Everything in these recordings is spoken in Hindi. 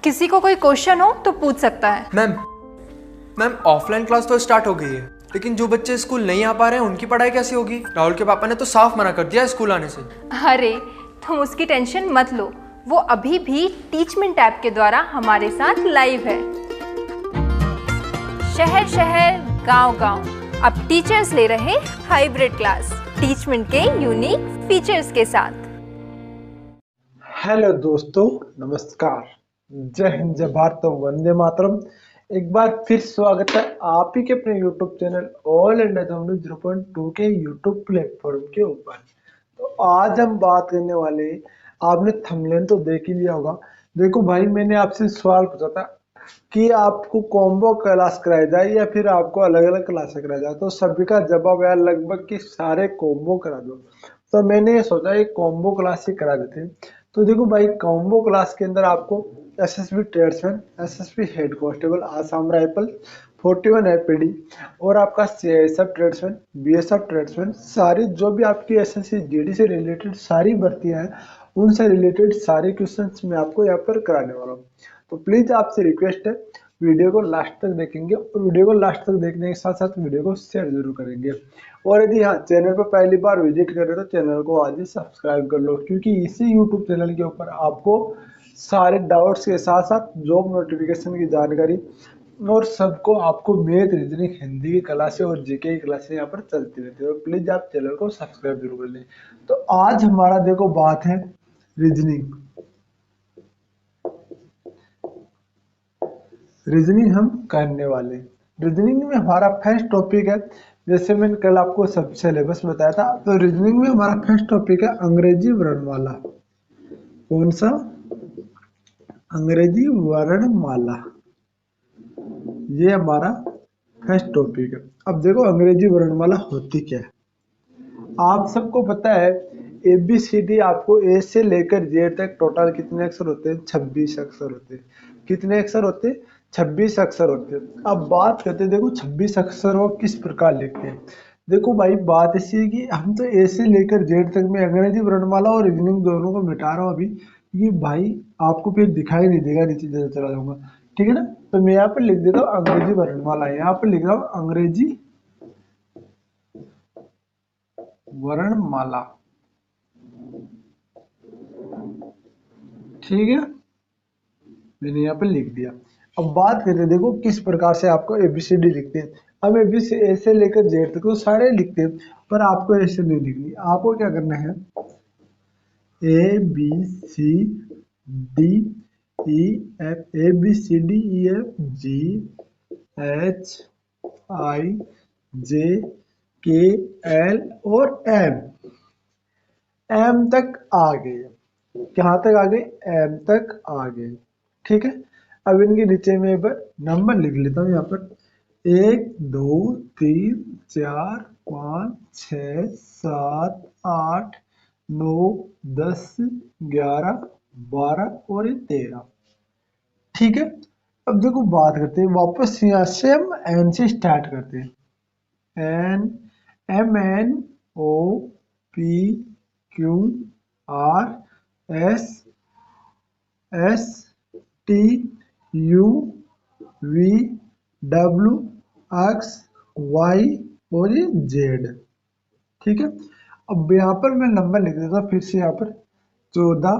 किसी को कोई क्वेश्चन हो तो पूछ सकता है। मैम ऑफलाइन क्लास तो स्टार्ट हो गई है, लेकिन जो बच्चे स्कूल नहीं आ पा रहे हैं उनकी पढ़ाई कैसी होगी? राहुल के पापा ने तो साफ मना कर दिया स्कूल आने से। अरे तुम उसकी टेंशन मत लो, वो अभी भी टीचमेंट ऐप के द्वारा हमारे साथ लाइव है। शहर शहर गांव गांव अब टीचर्स ले रहे हाइब्रिड क्लास टीचमेंट के यूनिक फीचर्स के साथ। हेलो दोस्तों, नमस्कार, जय हिंद, जय भारत, वंदे मातरम। एक बार फिर स्वागत है आप ही के अपने यूट्यूब चैनल ऑल इंडिया 0.2 के यूट्यूब प्लेटफॉर्म के ऊपर। तो आज हम बात करने वाले, आपने थंबनेल तो देख ही लिया होगा। देखो भाई, मैंने आपसे सवाल पूछा था कि आपको कॉम्बो क्लास कराया जाए या फिर आपको अलग अलग क्लास कराया जाए, तो सभी का जवाब यार लगभग कि सारे कॉम्बो करा दो। तो मैंने ये सोचा एक कॉम्बो क्लास ही करा देते हैं। तो देखो भाई, कॉम्बो क्लास के अंदर आपको SSB tradesman, SSB head constable, Assam rifle, 41 APD और आपका सीआईएसएफ ट्रेड्समैन, बीएसएफ ट्रेड्समैन, सारी जो भी आपकी एसएससी जीडी से रिलेटेड सारी भर्तियां हैं, उनसे रिलेटेड सारे क्वेश्चंस मैं आपको यहाँ पर कराने वाला हूँ। तो प्लीज आपसे रिक्वेस्ट है, वीडियो को लास्ट तक देखेंगे और वीडियो को लास्ट तक देखने के साथ साथ वीडियो को शेयर जरूर करेंगे। और यदि हाँ, चैनल पर पहली बार विजिट कर रहे हो तो चैनल को आज ही सब्सक्राइब कर लो, क्योंकि इसी यूट्यूब चैनल के ऊपर आपको सारे डाउट्स के साथ साथ जॉब नोटिफिकेशन की जानकारी और सबको आपको मैथ, रीजनिंग, हिंदी की क्लासें और जीके की क्लासें यहाँ पर चलती रहती है। प्लीज आप चैनल को सब्सक्राइब जरूर कर लें। तो आज हमारा देखो बात है रीजनिंग। रीजनिंग हम करने वाले, रीजनिंग में हमारा फर्स्ट टॉपिक है, जैसे मैंने कल आपको सब सिलेबस बताया था, तो रीजनिंग में हमारा फर्स्ट टॉपिक है अंग्रेजी वर्णमाला। कौन सा? अंग्रेजी वर्णमाला, ये हमारा फर्स्ट टॉपिक है। अब देखो अंग्रेजी वर्णमाला होती क्या है, आप सबको पता है ABCD आपको ए से लेकर जेड तक टोटल कितने अक्षर होते हैं? 26 अक्षर होते हैं। कितने अक्षर होते हैं? 26 अक्षर होते हैं। अब बात करते हैं, देखो 26 अक्षर को किस प्रकार लिखते हैं। देखो भाई, बात ऐसी है कि हम तो ए से लेकर जेड तक में अंग्रेजी वर्णमाला और रीजनिंग दोनों को मिटा रहा हूँ अभी, क्योंकि भाई आपको फिर दिखाई नहीं देगा, नीचे चला जाऊंगा, ठीक है ना। तो मैं यहाँ पर लिख देता हूँ अंग्रेजी वर्णमाला, यहाँ पर लिख रहा हूँ अंग्रेजी वर्णमाला, ठीक है, मैंने यहाँ पे लिख दिया। अब बात करते हैं, देखो किस प्रकार से आपको ABCD लिखते हैं। अब ABC ए से लेकर जेड तक तो सारे लिखते हैं, पर आपको ऐसे नहीं लिखनी। आपको क्या करना है, ABCDEFGHIJKL और M तक आ गए। कहाँ तक आ गए? M तक आ गए, ठीक है। अब इनके नीचे में नंबर लिख लेता हूँ यहाँ पर 1 2 3 4 5 6 7 8 9 10 11 12 और ये 13, ठीक है। अब देखो बात करते हैं, वापस यहाँ से हम एन से स्टार्ट करते हैं। एन, MNOPQRSTUVWXY और ये जेड, ठीक है। अब यहाँ पर मैं नंबर लिख देता हूँ फिर से, यहाँ पर 14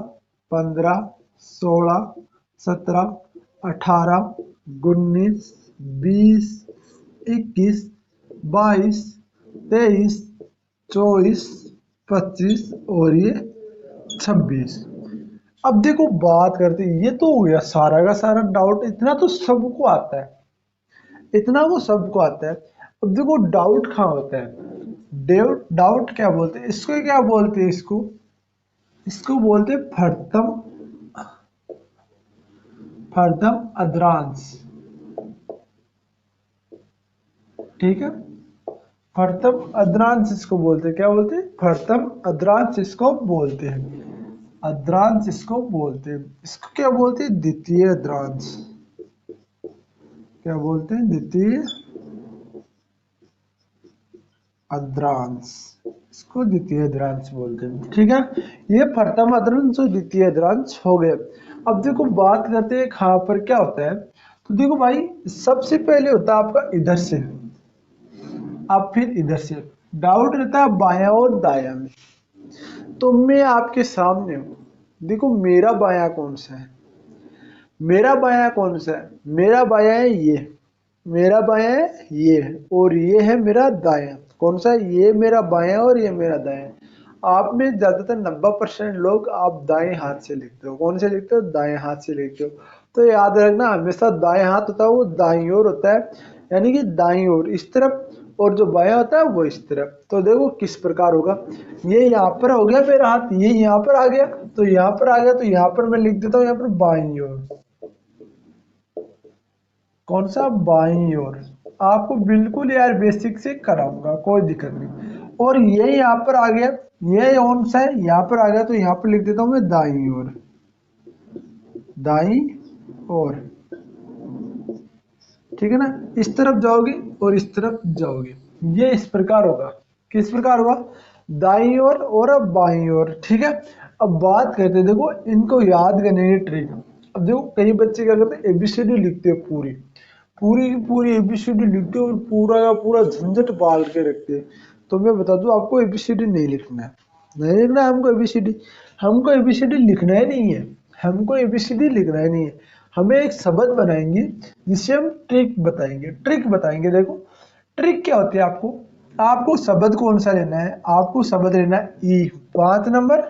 15 16 17 18 19 20 21 22 23 24 25 और ये 26। अब देखो बात करते हैं, ये तो हो गया सारा का सारा डाउट, इतना तो सबको आता है, इतना वो सबको आता है। अब देखो डाउट कहाँ होता है, डाउट क्या बोलते हैं इसको, क्या बोलते हैं इसको? इसको बोलते हैं फर्दम अद्रांश, ठीक है। फर्तम अद्रांश इसको बोलते हैं, क्या बोलते हैं? फर्तम अद्रांश इसको बोलते हैं, अद्रांश इसको बोलते हैं। इसको क्या बोलते हैं? द्वितीय अद्रांश। क्या बोलते हैं? द्वितीय अद्रांश, इसको द्वितीय अद्रांश बोलते हैं, ठीक है। ये प्रथम अद्रांश और द्वितीय अद्रांश हो गए। अब देखो बात करते हैं यहाँ पर क्या होता है। तो देखो भाई, सबसे पहले होता है आपका इधर से, अब फिर इधर से। डाउट रहता है बायां और दायां में। तो मैं आपके सामने हूं, देखो मेरा बायां कौन सा है, मेरा बायां कौन सा है, मेरा बायां है ये, मेरा बायां है ये, और ये है मेरा दायां। कौन सा है? ये मेरा बायां और ये मेरा दायां। आप में ज्यादातर 90% लोग आप दाएं हाथ से लिखते हो। कौन से लिखते हो? दाएं हाथ से लिखते हो। तो याद रखना, हमेशा दाएं हाथ होता है वो दाईं ओर होता है, यानी कि दाईं ओर इस तरफ, और जो बायां होता है वो इस तरफ। तो देखो किस प्रकार होगा, ये यहाँ पर हो गया मेरा हाथ, ये यहाँ पर आ गया, तो यहाँ पर आ गया, तो यहाँ पर मैं लिख देता हूँ यहाँ पर बाईं ओर। कौन सा? बाईं ओर। आपको बिल्कुल यार बेसिक से कराऊंगा, कोई दिक्कत नहीं। और ये यहाँ पर आ गया, ये कौन सा है? यहाँ पर आ गया, तो यहाँ पर लिख देता हूं मैं दाईं ओर, दाईं ओर। ठीक है ना? इस तरफ जाओगे और इस तरफ जाओगे, ये इस प्रकार होगा। किस प्रकार होगा? दाईं ओर और अब बाईं ओर। ठीक है, अब बात करते हैं, देखो इनको याद करने की ट्रिक। अब देखो कई बच्चे क्या करते हैं, एबीसीडी लिखते हैं, पूरी पूरी की पूरी एबीसीडी लिखते हैं और पूरा का पूरा झंझट पाल के रखते हैं। तो मैं बता दूं आपको, एबीसीडी नहीं लिखना है, नहीं लिखना है हमको एबीसीडी। हमको एबीसीडी लिखना ही नहीं है, हमको एबीसीडी लिखना ही नहीं है। हमें एक शब्द बनाएंगे जिससे हम ट्रिक बताएंगे, ट्रिक बताएंगे। देखो ट्रिक क्या होती है, आपको आपको शब्द कौन सा लेना है? आपको शब्द लेना है ई 5 नंबर,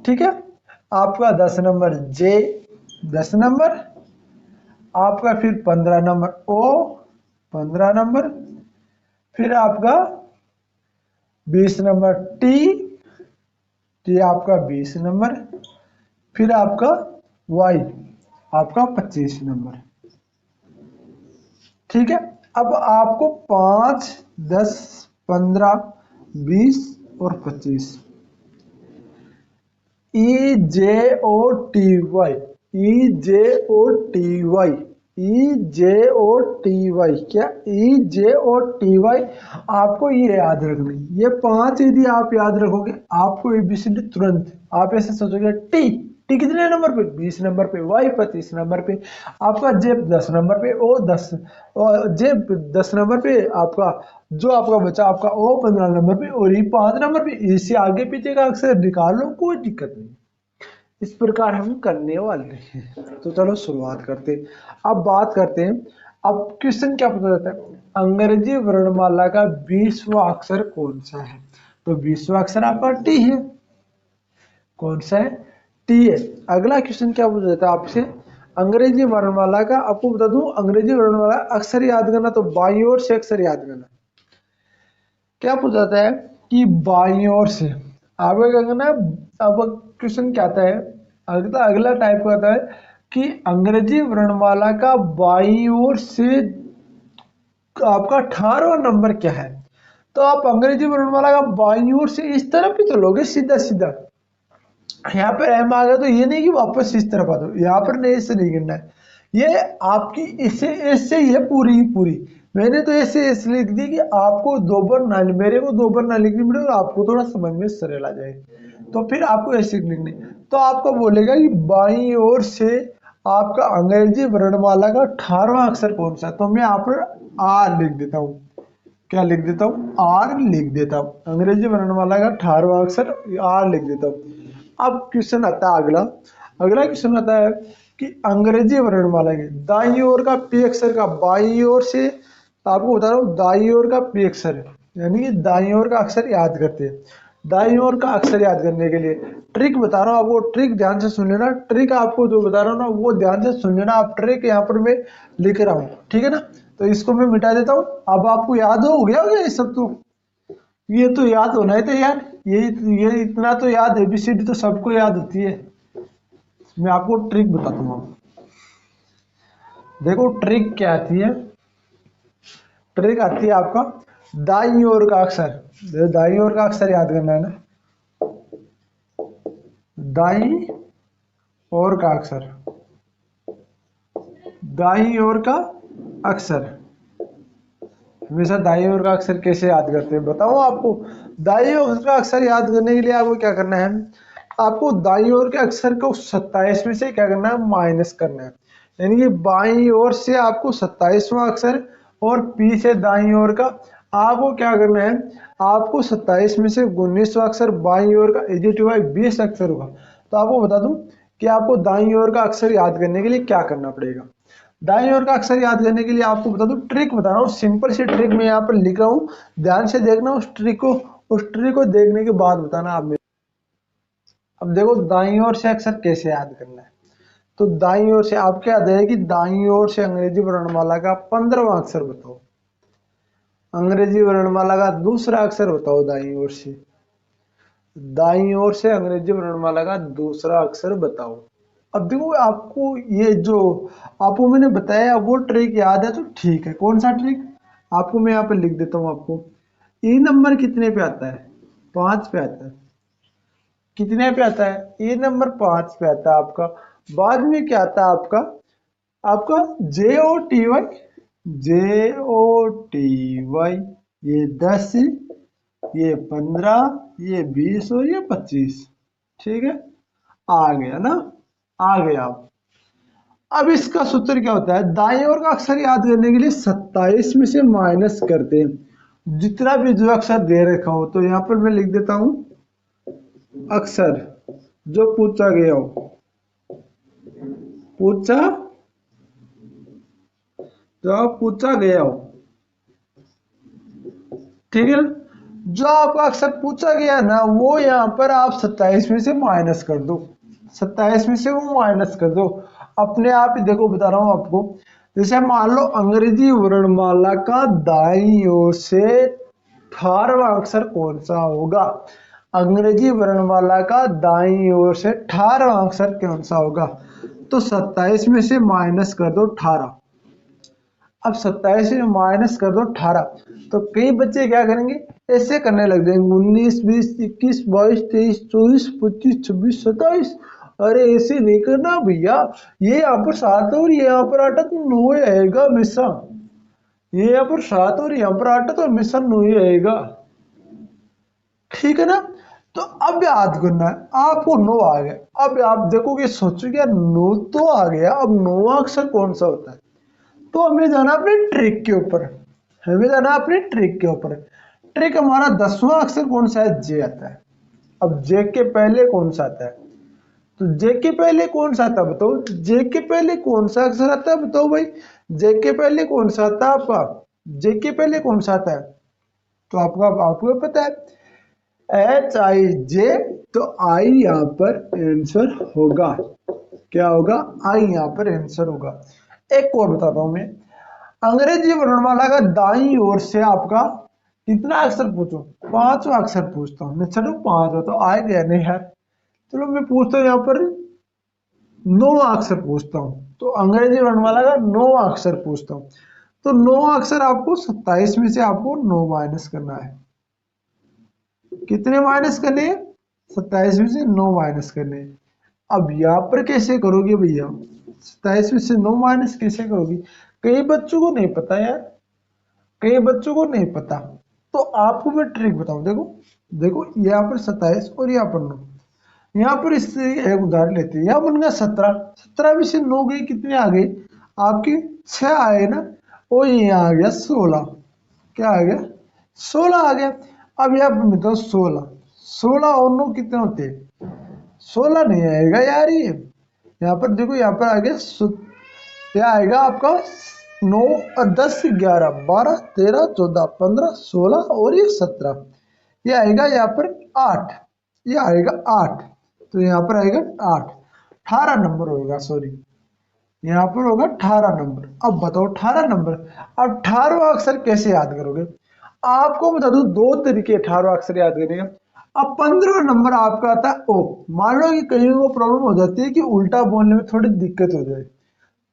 ठीक है, आपका 10 नंबर जे 10 नंबर, आपका फिर 15 नंबर ओ 15 नंबर, फिर आपका 20 नंबर टी टी आपका 20 नंबर, फिर आपका वाई आपका 25 नंबर। ठीक है, अब आपको 5 10 15 20 और 25 ई जे ओ टी वाई, ई जे ओ टी वाई, ई जे ओ टी वाई, क्या? ई जे ओ टी वाई। आपको ये याद रखनी, ये 5 यदि आप याद रखोगे आपको एबीसीडी तुरंत, आप ऐसे सोचोगे टी टी कितने नंबर पे? 20 नंबर पे, वाई 25 नंबर पे, आपका जे 10 नंबर पे, ओ 10, और जे 10 नंबर पे, आपका जो आपका बचा आपका ओ 15 नंबर पे, और ये 5 नंबर पे। इससे आगे पीछे का अक्सर निकाल लो, कोई दिक्कत नहीं। इस प्रकार हम करने वाले हैं। तो चलो शुरुआत करते हैं। अब बात करते हैं, अब क्वेश्चन क्या पूछा जाता है, अंग्रेजी वर्णमाला का 20वां अक्षर कौन सा है? तो 20वां अक्षर आपका टी है। कौन सा है? टी है। अगला क्वेश्चन क्या पूछा जाता है आपसे, अंग्रेजी वर्णमाला का, आपको बता दूं अंग्रेजी वर्णमाला अक्षर याद करना, तो बाईं ओर से अक्षर याद करना। क्या पूछा जाता है कि बाईं ओर से आपका क्या करना है। अब क्वेश्चन क्या आता है, अगला अगला टाइप का आता है कि अंग्रेजी वर्णमाला का बाईं ओर से आपका 18वां नंबर क्या है? तो आप अंग्रेजी वर्णमाला का बाईं ओर से इस तरफ ही तो लोगे, सीधा सीधा। यहाँ पर एम आ गया तो ये नहीं कि वापस इस तरफ आ दो, यहाँ पर नहीं, इससे नहीं करना है। ये आपकी इससे इससे ही है पूरी ही पूरी। मैंने तो ऐसे ऐसे लिख दी कि आपको दो बार ना, मेरे को दो बार ना लिखनी पड़े और आपको थोड़ा समझ में सरल आ जाए। तो फिर आपको ऐसे लिखनी, तो आपको बोलेगा कि बाईं ओर से आपका अंग्रेजी वर्णमाला का 18वां अक्षर कौन सा है? तो मैं यहाँ पर आर लिख देता हूँ। क्या लिख देता हूँ? आर लिख देता हूँ। अंग्रेजी वर्णमाला का 18वां अक्षर आर लिख देता हूँ। अब क्वेश्चन आता है अगला, अगला क्वेश्चन आता है कि अंग्रेजी वर्णमाला के दाईं ओर का पी अक्षर का, बाईं ओर से आपको बता रहा हूँ दाईं ओर का पी अक्षर है, यानी कि दाईं ओर का अक्षर याद करते हैं। दाईं ओर का अक्षर याद करने के लिए ट्रिक बता रहा हूँ आपको, ट्रिक ध्यान से सुन लेना। ट्रिक आपको जो बता रहा हूँ ना वो ध्यान से सुन लेना। आप ट्रिक यहाँ पर मैं लिख रहा हूँ, ठीक है ना? तो इसको मैं मिटा देता हूँ। अब आपको याद हो गया होगा ये सब, तो ये तो याद होना है तो यार, ये इतना तो याद, एबीसीडी तो सबको याद होती है। मैं आपको ट्रिक बताता हूँ। देखो ट्रिक क्या आती है, ट्रिक आती है आपका दाईं ओर का अक्षर, दाईं ओर का अक्षर याद करना है ना, दाईं ओर का अक्षर, दाईं ओर का अक्षर। हमेशा दाईं ओर का अक्षर कैसे याद करते हैं बताओ आपको। दाईं ओर का अक्षर याद करने के लिए आपको क्या करना है, आपको दाईं ओर के अक्षर को 27 में से क्या करना है, माइनस करना है। यानी कि बाईं ओर से आपको 27वां अक्षर और पी से दाईं ओर का आपको क्या करना है, आपको 27 में से 19वां अक्षर बाईं ओर का इजिट हुआ 20 अक्षर होगा। तो आपको बता दूं कि आपको दाईं ओर का अक्षर याद करने के लिए क्या करना पड़ेगा। दाईं ओर का अक्षर याद करने के लिए आपको बता दूं, ट्रिक बता रहा हूँ, सिंपल सी ट्रिक मैं यहाँ पर लिख रहा हूँ, ध्यान से देखना उस ट्रिक को। उस ट्रिक को देखने के बाद बताना आप। अब देखो दाईं ओर से अक्षर कैसे याद करना है। तो दाईं ओर से आपको याद है कि दाईं ओर से अंग्रेजी वर्णमाला का 15वां अक्षर बताओ। अंग्रेजी वर्णमाला का दूसरा अक्षर बताओ दाईं ओर से। दाईं ओर से अंग्रेजी वर्णमाला का दूसरा अक्षर बताओ। अब देखो आपको ये जो आपको मैंने बताया वो ट्रिक याद है तो ठीक है। कौन सा ट्रिक, आपको मैं यहाँ पे लिख देता हूँ। आपको ई नंबर कितने पे आता है, 5 पे आता है। कितने पे आता है, ए नंबर 5 पे आता है आपका। बाद में क्या आता है आपका, आपका JOTY, JOTY, ये 10, ये 15, ये 20 और ये 25। ठीक है, आ गया ना, आ गया। अब इसका सूत्र क्या होता है, दाएं ओर का अक्षर याद करने के लिए 27 में से माइनस करते हैं जितना भी जो अक्षर दे रखा हो। तो यहाँ पर मैं लिख देता हूं अक्षर जो पूछा गया हो, पूछा गया हो। ठीक है, जो आपका अक्षर पूछा गया ना वो यहाँ पर आप 27 में से माइनस कर दो। 27 में से वो माइनस कर दो अपने आप ही। देखो बता रहा हूं आपको, जैसे मान लो अंग्रेजी वर्णमाला का दाईं ओर से 18वां अक्षर कौन सा होगा। अंग्रेजी वर्णमाला का दाईं ओर से 18वां अक्षर कौन सा होगा। तो 27 में से माइनस कर दो 18। अब 27 में माइनस कर दो 18। तो कई बच्चे क्या करेंगे, ऐसे करने लग जाएंगे 19, 20, 21, 22, 23, 24, 25, 26, 27। अरे ऐसे नहीं करना भैया, ये यहाँ पर 7 और ये यहाँ पर 8 तो 9 आएगा हमेशा। ये यहाँ पर 7 और यहाँ पर 8 तो हमेशा 9 आएगा। ठीक है ना। तो अब याद करना है आपको, 9 आ गया। अब आप देखोगे सोचोगे यार 9 तो आ गया, अब 9वां अक्षर कौन सा होता है। तो हमें जाना अपने ट्रिक के ऊपर, हमें जाना अपने ट्रिक के ऊपर। ट्रिक हमारा 10वां अक्षर कौन सा है, जे आता है। अब जे के पहले कौन सा आता है, तो जे के पहले कौन सा आता है बताओ। जे के पहले कौन सा अक्षर आता है बताओ भाई। जे के पहले कौन सा आता है आपका, जे के पहले कौन सा आता है। तो आपको पता है HIJ, तो आई यहाँ पर आंसर होगा। क्या होगा, आई यहाँ पर आंसर होगा। एक और बताता हूं मैं, अंग्रेजी वर्णमाला का दाईं ओर से आपका कितना अक्षर पूछो, 5वां अक्षर पूछता हूँ मैं। चलो 5 हो तो आए गया नहीं यार। चलो मैं पूछता हूँ यहाँ पर 9वां अक्षर पूछता हूँ। तो अंग्रेजी वर्णमाला का 9वां अक्षर पूछता हूँ। तो 9वां अक्षर आपको 27 में से आपको 9 माइनस करना है। कितने माइनस करने हैं, 27 में से 9 माइनस करने हैं। अब यहाँ पर कैसे करोगे भैया, 27 में से 9 माइनस कैसे करोगी। कई बच्चों को नहीं पता यार, कई बच्चों को नहीं पता। तो आपको मैं ट्रिक बताऊं, देखो देखो यहाँ पर 27 और यहाँ पर 9। यहाँ पर इससे एक उदाहरण लेते हैं, यहाँ बन गया 17। 17 में से 9 गई, कितने आ गए आपके 6 आए ना। और यहाँ आ गया 16। क्या आ गया, 16 आ गया। अब यहाँ पर बताओ 16 और 9 कितने होते हैं, 16 नहीं आएगा यार। ये यहाँ पर देखो, यहाँ पर आ गया क्या आएगा आपका 9 और 10, 11, 12, 13, 14, 15, 16 और ये 17। ये आएगा यहाँ पर 8, ये आएगा 8। तो यहाँ पर आएगा 8, 18 नंबर होगा। सॉरी, यहाँ पर होगा 18 नंबर। अब बताओ 18 नंबर, अब 18वां अक्षर कैसे याद करोगे। आपको बता दूं 2 तरीके 18वां अक्षर याद करने का। अब 15 नंबर आपका आता है ओ। मान लो कि कहीं को प्रॉब्लम हो जाती है कि उल्टा बोलने में थोड़ी दिक्कत हो जाए,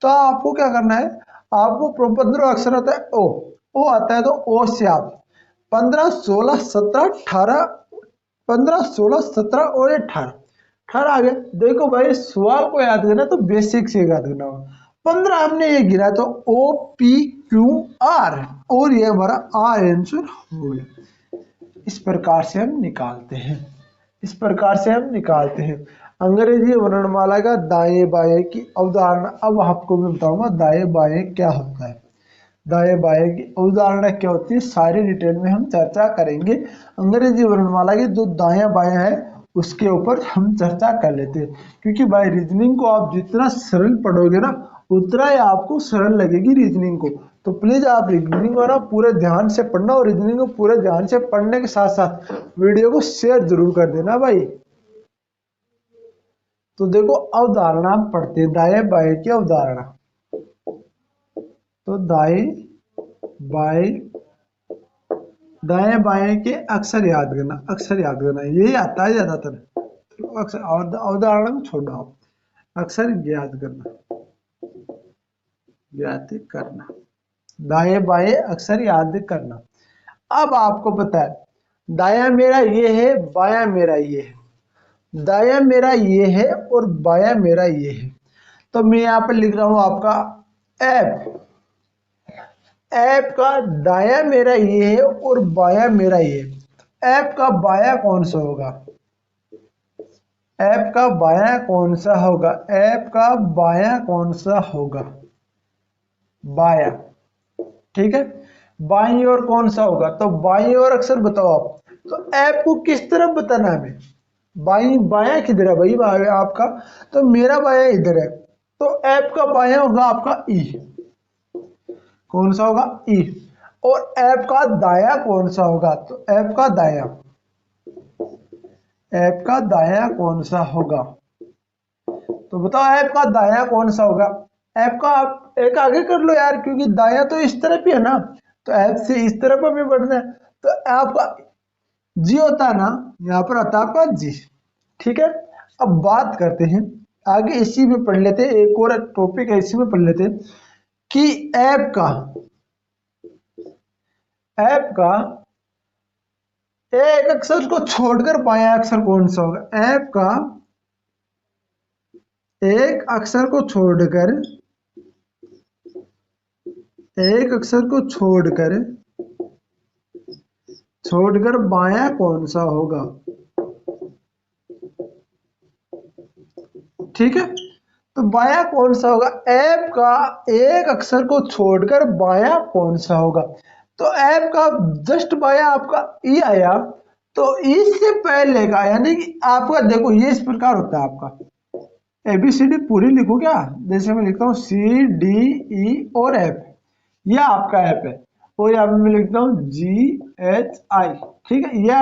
तो आपको क्या करना है, आपको 15 अक्षर आता है ओ आता है। तो ओ से आप 15, 16, 17, 18, 15, 16, 17 और 18 आ गया। देखो भाई सवाल को याद करना तो बेसिक से याद करना होगा। 15 हमने ये गिरा तो OPQR, और ये हमारा आंसर हो गया। इस प्रकार से हम निकालते हैं, इस प्रकार से हम निकालते हैं। अंग्रेजी वर्णमाला का दाएं बाएं की अवधारणा अब आपको मैं बताऊंगा दाएं बाएं क्या होता है। दाएं बाएं की अवधारणा क्या होती है सारी डिटेल में हम चर्चा करेंगे। अंग्रेजी वर्णमाला की जो दायां बायां है उसके ऊपर हम चर्चा कर लेते हैं, क्योंकि भाई रीजनिंग को आप जितना सरल पढ़ोगे ना उतना ही आपको सरल लगेगी रीजनिंग को। तो प्लीज आप रीजनिंग को ना पूरे ध्यान से पढ़ना, और रीजनिंग को पूरे ध्यान से पढ़ने के साथ साथ वीडियो को शेयर जरूर कर देना भाई। तो देखो अवधारणा हम पढ़ते हैं दाएं बाएं की अवधारणा। तो दाएं बाएं के अक्षर याद करना यही आता है ज्यादातर। तो अक्षर अवधारणा में छोड़ना, आप अक्षर याद करना दाएं बाएं अक्षर याद करना। अब आपको पता है दायां मेरा ये है, बायां मेरा ये है, दायां मेरा ये है और बायां मेरा ये है। तो मैं यहाँ पर लिख रहा हूं आपका ऐप का दायां मेरा ये है और बायां मेरा ये है। ऐप का बायां कौन सा होगा? ऐप का बायां कौन सा होगा? ऐप का बायां कौन सा होगा? बायां, ठीक है। बाईं ओर कौन सा होगा? तो बाईं ओर अक्षर बताओ आप। तो ऐप को किस तरफ बताना है हमें? बायां किधर है भाई आपका? तो मेरा बायां इधर है, तो ऐप का बायां होगा आपका ई। कौन सा होगा? ई। और ऐप का दायां कौन सा होगा? तो ऐप का दायां कौन सा होगा? तो बताओ ऐप का दायां कौन सा होगा? ऐप का आप एक आगे कर लो यार, क्योंकि दायां तो इस तरफ ही है ना, तो ऐप से इस तरफ हमें बढ़ना है। तो आपका जी होता है ना, यहाँ पर आता है आपका जी, ठीक है। अब बात करते हैं आगे, इसी में पढ़ लेते हैं, एक और टॉपिक है इसी में पढ़ लेते हैं कि ऐप का एक अक्षर को छोड़कर बायां अक्षर कौन सा होगा? ऐप का एक अक्षर को छोड़कर बायां कौन सा होगा? ठीक है, तो बायां कौन सा होगा? ऐप का एक अक्षर को छोड़कर बायां कौन सा होगा? तो ऐप का जस्ट बायां आपका ई आया, तो इससे पहले का यानी कि आपका देखो ये इस प्रकार होता है आपका एबीसीडी पूरी लिखो क्या, जैसे मैं लिखता हूँ सी डी ई और एफ, यह आपका ऐप है। और यहाँ पे मैं लिखता हूँ GHI, ठीक है, यह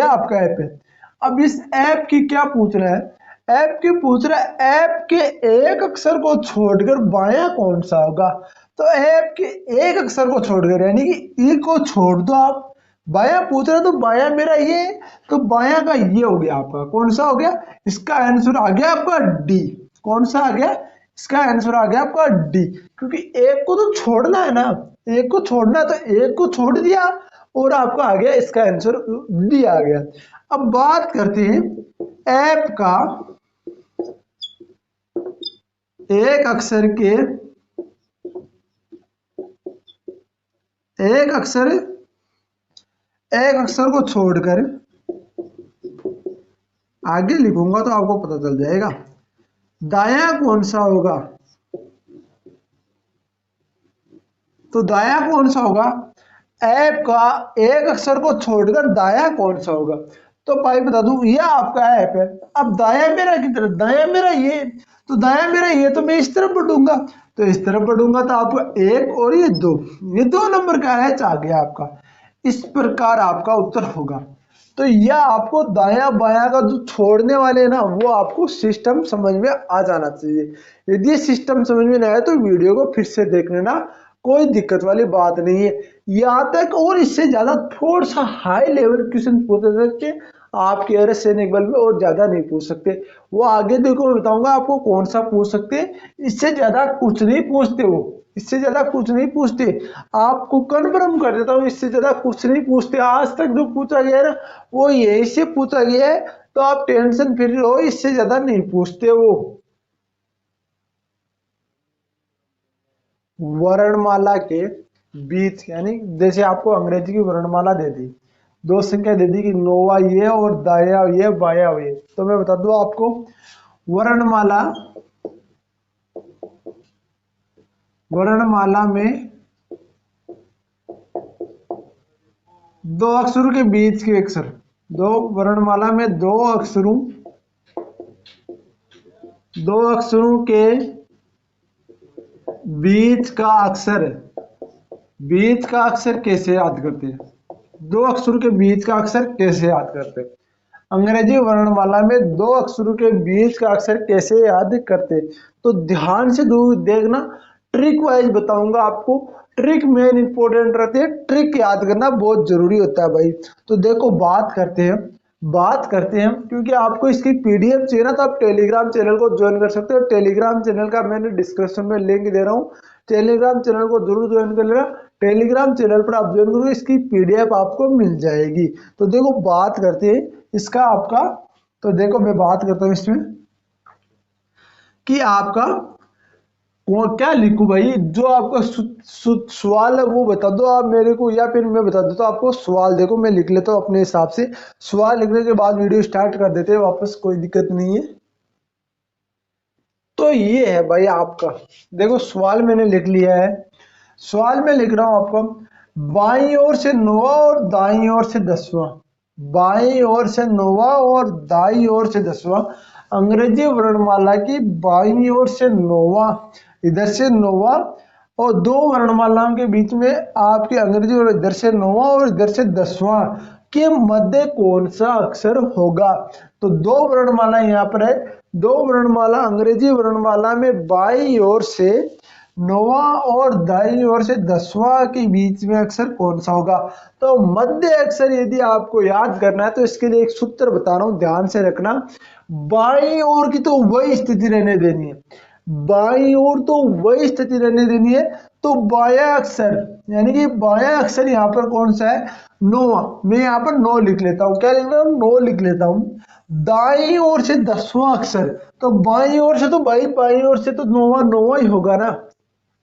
आपका ऐप है। अब इस ऐप की क्या पूछ रहा है? ऐप की पूछ रहा है ऐप के एक अक्षर को छोड़कर बायां कौन सा होगा? तो ऐप के एक अक्षर को छोड़कर यानी कि ई को छोड़ दो आप, बायां पूछ रहा है, तो बायां मेरा ये, तो बायां का ये हो गया आपका, कौन सा हो गया? इसका आंसर आ गया आपका डी। कौन सा आ गया? इसका आंसर आ गया आपका डी, क्योंकि एक को तो छोड़ना है ना, एक को छोड़ना है, तो एक को छोड़ दिया और आपका आ गया इसका आंसर डी आ गया। अब बात करते हैं ऐप का एक अक्षर को छोड़कर आगे लिखूंगा तो आपको पता चल जाएगा दायां कौन सा होगा। तो दायां कौन सा होगा? ऐप का एक अक्षर को छोड़कर दायां कौन सा होगा? तो भाई बता दूं ये आपका ऐप है। अब दायां मेरा किधर? दायां मेरा ये, तो दायां मेरा ये, तो मैं इस तरफ बढ़ूंगा, तो इस तरफ बढ़ूंगा तो आपको एक और ये दो नंबर का एच आ गया आपका। इस प्रकार आपका उत्तर होगा। तो यह आपको दायां बायां का जो छोड़ने वाले हैं ना, वो आपको सिस्टम समझ में आ जाना चाहिए। यदि ये सिस्टम समझ में नहीं आया तो वीडियो को फिर से देख लेना, कोई दिक्कत वाली बात नहीं है। यहाँ तक और इससे ज्यादा थोड़ा सा हाई लेवल क्वेश्चन पूछ सकते आपके अरे सैनिक बल में, और ज्यादा नहीं पूछ सकते। वो आगे देखो मैं बताऊंगा आपको कौन सा पूछ सकते हैं। इससे ज्यादा कुछ नहीं पूछते, वो इससे ज्यादा कुछ नहीं पूछते, आपको कन्फर्म कर देता हूँ, इससे ज्यादा कुछ नहीं पूछते। आज तक जो पूछा गया है ना वो यही से पूछा गया है, तो आप टेंशन फ्री रहो, इससे ज्यादा नहीं पूछते वो। वर्णमाला के बीच यानी जैसे आपको अंग्रेजी की वर्णमाला दे दी, दो संख्या दे दी कि नोवा ये और दाया ये बाया ये। तो मैं बता दूं आपको, वर्णमाला में दो अक्षरों के बीच के अक्षर, वर्णमाला में दो अक्षरों के बीच का अक्षर कैसे याद करते हैं? दो अक्षरों के बीच का अक्षर कैसे याद करते हैं? अंग्रेजी वर्णमाला में दो अक्षरों के बीच का अक्षर कैसे याद करते हैं? तो ध्यान से देखना, ट्रिक वाइज बताऊंगा आपको। ट्रिक मेन इंपॉर्टेंट रहती है, ट्रिक याद करना बहुत जरूरी होता है भाई। तो देखो बात करते हैं क्योंकि आपको इसकी पीडीएफ चाहिए ना, तो आप टेलीग्राम चैनल को ज्वाइन कर सकते हो। टेलीग्राम चैनल का मैंने डिस्क्रिप्शन में लिंक दे रहा हूँ, टेलीग्राम चैनल को जरूर ज्वाइन कर लेना। टेलीग्राम चैनल पर आप ज्वाइन करोगे, इसकी पीडीएफ आपको मिल जाएगी। तो देखो बात करते हैं इसका आपका, तो देखो मैं बात करता हूँ इसमें कि आपका वो क्या लिखूं भाई, जो आपका सवाल है वो बता दो आप मेरे को, या फिर मैं बता देता हूँ आपको सवाल। देखो मैं लिख लेता हूँ अपने हिसाब से, सवाल लिखने के बाद वीडियो स्टार्ट कर देते हैं वापस, कोई दिक्कत नहीं है। तो ये है भाई आपका, देखो सवाल मैंने लिख लिया है। सवाल में लिख रहा हूं आपको, बाईं ओर से 9 और दाईं ओर से 10वां, बाईं ओर से 9 और दाईं ओर से 10वां। अंग्रेजी वर्णमाला की बाईं ओर से 9वां, इधर से 9वां और दो वर्णमालाओं के बीच में आपकी अंग्रेजी और इधर से 9वां और इधर से 10वां के मध्य कौन सा अक्षर होगा? तो दो वर्णमाला यहाँ पर है, दो वर्णमाला अंग्रेजी वर्णमाला में बाईं ओर से 9वां और दाईं ओर से 10वां के बीच में अक्षर कौन सा होगा? तो मध्य अक्षर यदि आपको याद करना है तो इसके लिए एक सूत्र बता रहा हूं, ध्यान से रखना। बाईं ओर की तो वही स्थिति रहने देनी है, बाईं ओर तो वही स्थिति रहने देनी है। तो बाया अक्षर, यानी कि बाया अक्षर यहाँ पर कौन सा है? 9वां। मैं यहाँ पर 9 लिख लेता हूँ, क्या लिख रहा हूँ? 9 लिख लेता हूँ। दाईं ओर से 10वां अक्षर, तो बाईं ओर से तो भाई बाईं ओर से तो 9वां ही होगा ना,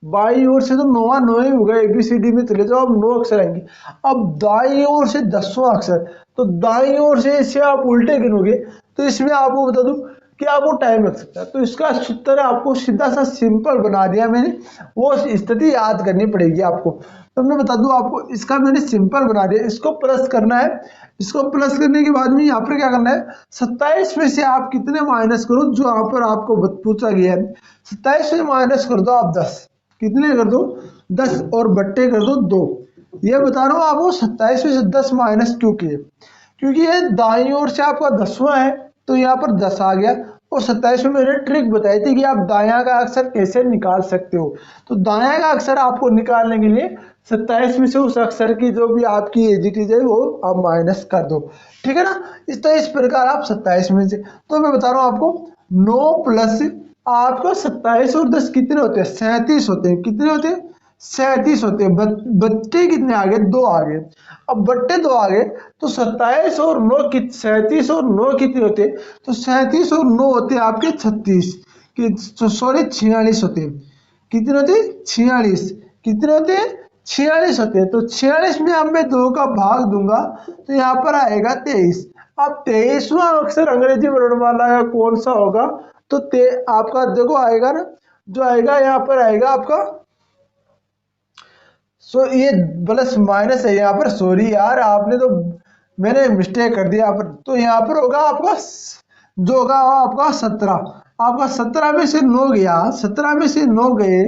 बाईं ओर से तो 9वां ही होगा। एबीसीडी में चले जाओ, अब 9 अक्षर आएंगे। अब दाईं ओर से 10वां अक्षर, तो दाईं ओर से इसे आप उल्टे गिनोगे तो इसमें आपको बता दूं कि आपको टाइम लग सकता है। तो इसका सूत्र आपको सीधा सा सिंपल बना दिया मैंने, वो स्थिति याद करनी पड़ेगी आपको। तो मैं बता दूं आपको, इसका मैंने सिंपल बना दिया। इसको प्लस करना है, इसको प्लस करने के बाद में यहाँ पर क्या करना है? 27 में से आप कितने माइनस करो, जो यहाँ पर आपको पूछा गया है। 27 में माइनस कर दो आप 10, कितने कर दो? 10 और बट्टे कर दो 2। ये बता रहा हूँ आपको 27 में से 10 माइनस क्यों किए, क्योंकि ये दाईं ओर से आपका 10वां है तो यहाँ पर 10 आ गया। और 27 में मैंने ट्रिक बताई थी कि आप दायां का अक्षर कैसे निकाल सकते हो। तो दायां का अक्षर आपको निकालने के लिए 27 में से उस अक्षर की जो भी आपकी एजिटीज है वो आप माइनस कर दो, ठीक है ना। इस प्रकार आप 27 में से, तो मैं बता रहा हूँ आपको 9 प्लस आपका 27 और 10 कितने होते हैं? 37 होते हैं। कितने होते हैं? 37 होते हैं। बट्टे कितने आ गए? 2 आ गए। अब बट्टे 2 आ गए तो 27 और 9 37 और 9 कितने होते हैं? तो 37 और 9 होते हैं आपके 36 सॉरी 46 होते हैं। कितने होते हैं? 46। कितने होते हैं? 46 होते हैं। तो 46 में अब मैं 2 का भाग दूंगा तो यहाँ पर आएगा 23। अब 23वां अक्षर अंग्रेजी वर्णमाला का कौन सा होगा? तो आपका देखो आएगा ना, जो आएगा यहाँ पर आएगा आपका, ये प्लस माइनस है यहाँ पर, सॉरी यार आपने तो मैंने मिस्टेक कर दिया यहाँ पर। तो यहाँ पर होगा आपका, जो होगा आपका 17। आपका 17 में से 9 गया, 17 में से 9 गए,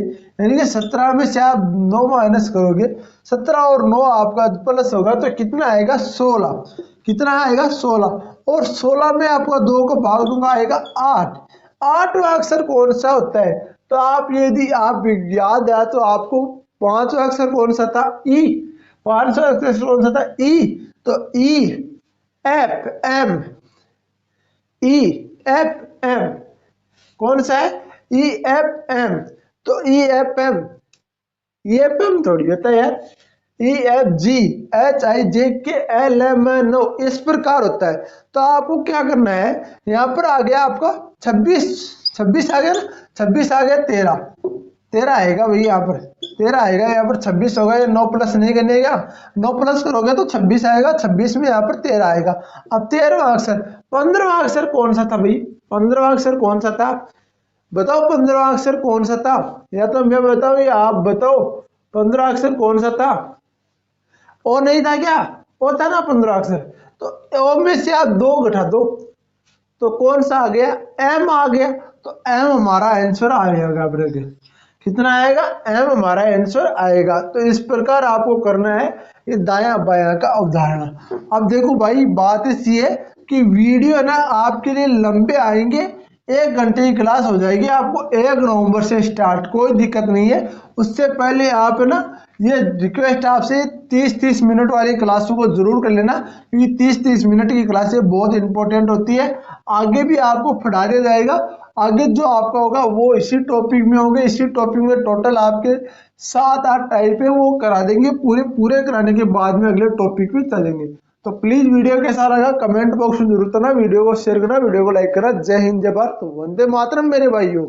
यानी कि 17 में से आप 9 माइनस करोगे, 17 और 9 आपका प्लस होगा तो कितना आएगा? 16। कितना आएगा? 16। और 16 में आपका 2 को भाग दूंगा आएगा 8। 8वां अक्षर कौन सा होता है? तो आप यदि आप याद है तो आपको 5वां अक्षर कौन सा था? ई। 5वां अक्षर कौन सा था? ई। तो E F M, E F M कौन सा है? E F M. तो E F M, E F M थोड़ी होता है यार, E F G H I जे के एल एम एन ओ, इस प्रकार होता है। तो आपको क्या करना है? यहाँ पर आ गया आपका 26 आ गया ना, 26 आ गया 13 आएगा भाई यहाँ पर 13 आएगा, यहाँ पर 26 होगा, ये 9 प्लस नहीं करनेगा, 9 प्लस करोगे तो 26 आएगा, 26 में यहाँ पर 13 आएगा। अब 13वां अक्षर, 15वां अक्षर कौन सा था भाई, 15वां अक्षर कौन सा था, बताओ 15वां अक्षर कौन सा था, या तो मैं बताऊं या आप बताओ 15वां अक्षर कौन सा था। ओ नहीं था क्या, ओ था ना 15वां अक्षर, तो ओ में से आप 2 घटा दो तो कौन सा आ गया, एम आ गया, तो एम हमारा आंसर आएगा ब्रदर, कितना आएगा, एम हमारा आंसर आएगा। तो इस प्रकार आपको करना है ये दायां बायां का अवधारणा। अब देखो भाई बात ऐसी है कि वीडियो ना आपके लिए लंबे आएंगे, 1 घंटे की क्लास हो जाएगी, आपको 1 नवंबर से स्टार्ट, कोई दिक्कत नहीं है। उससे पहले आप ना ये रिक्वेस्ट आपसे 30-30 मिनट वाली क्लासों को जरूर कर लेना, क्योंकि 30-30 मिनट की क्लासें बहुत इंपॉर्टेंट होती है। आगे भी आपको पढ़ा दिया जाएगा, आगे जो आपका होगा वो इसी टॉपिक में होगा, इसी टॉपिक में टोटल आपके 7-8 टाइप है वो करा देंगे, पूरे कराने के बाद में अगले टॉपिक पे चलेंगे। तो प्लीज वीडियो कैसा लगा कमेंट बॉक्स में जरूर करना, वीडियो को शेयर करना, वीडियो को लाइक करना। जय हिंद, जय भारत, वंदे मातरम मेरे भाइयों।